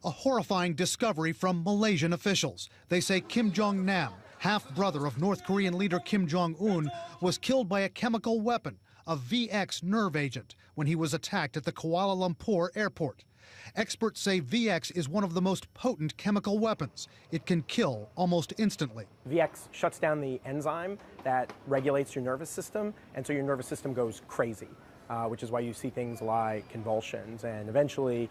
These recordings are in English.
A horrifying discovery from Malaysian officials. They say Kim Jong-nam, half-brother of North Korean leader Kim Jong-un, was killed by a chemical weapon, a VX nerve agent, when he was attacked at the Kuala Lumpur airport. Experts say VX is one of the most potent chemical weapons. It can kill almost instantly. VX shuts down the enzyme that regulates your nervous system, and so your nervous system goes crazy, which is why you see things like convulsions, and eventually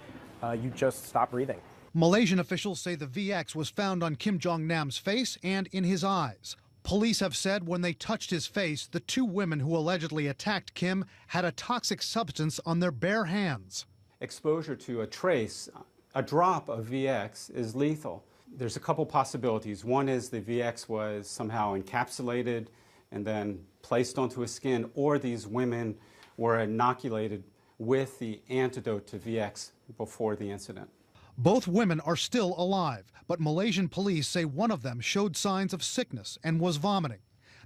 you just stop breathing. Malaysian officials say the VX was found on Kim Jong-nam's face and in his eyes. Police have said when they touched his face, the two women who allegedly attacked Kim had a toxic substance on their bare hands. Exposure to a drop of VX is lethal. There's a couple possibilities. One is the VX was somehow encapsulated and then placed onto his skin, or these women were inoculated with the antidote to VX before the incident. Both women are still alive, but Malaysian police say one of them showed signs of sickness and was vomiting.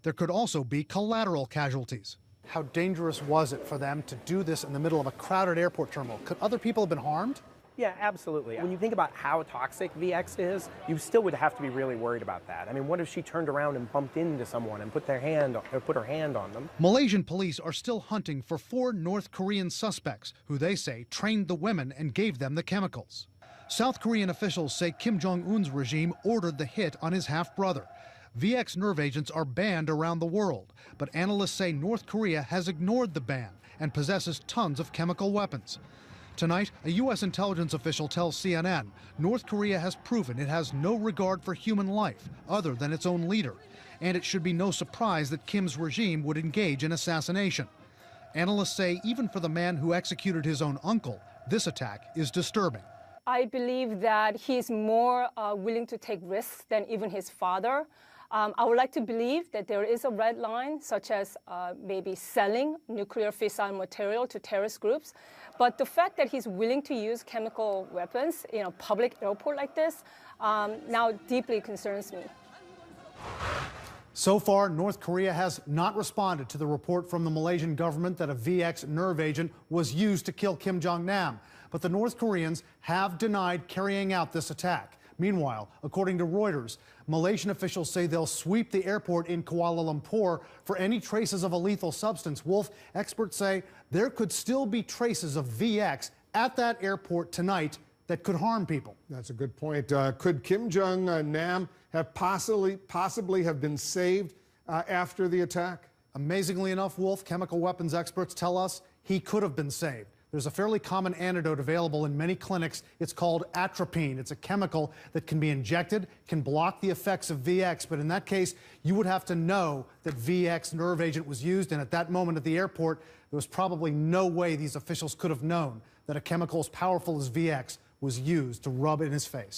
There could also be collateral casualties. How dangerous was it for them to do this in the middle of a crowded airport terminal? Could other people have been harmed? Yeah, absolutely. When you think about how toxic VX is, you still would have to be really worried about that. I mean, what if she turned around and bumped into someone and put her hand on them? Malaysian police are still hunting for 4 North Korean suspects who they say trained the women and gave them the chemicals. South Korean officials say Kim Jong-un's regime ordered the hit on his half-brother. VX nerve agents are banned around the world, but analysts say North Korea has ignored the ban and possesses tons of chemical weapons. Tonight, a U.S. intelligence official tells CNN North Korea has proven it has no regard for human life other than its own leader, and it should be no surprise that Kim's regime would engage in assassination. Analysts say even for the man who executed his own uncle, this attack is disturbing. I believe that he's more willing to take risks than even his father. I would like to believe that there is a red line, such as maybe selling nuclear fissile material to terrorist groups. But the fact that he's willing to use chemical weapons in a public airport like this now deeply concerns me. So far, North Korea has not responded to the report from the Malaysian government that a VX nerve agent was used to kill Kim Jong-nam. But the North Koreans have denied carrying out this attack. Meanwhile, according to Reuters, Malaysian officials say they'll sweep the airport in Kuala Lumpur for any traces of a lethal substance. Wolf, experts say there could still be traces of VX at that airport tonight that could harm people. That's a good point. Could Kim Jong-nam have possibly have been saved after the attack? Amazingly enough, Wolf, chemical weapons experts tell us he could have been saved. There's a fairly common antidote available in many clinics. It's called atropine. It's a chemical that can be injected, can block the effects of VX. But in that case, you would have to know that VX nerve agent was used. And at that moment at the airport, there was probably no way these officials could have known that a chemical as powerful as VX was used to rub in his face.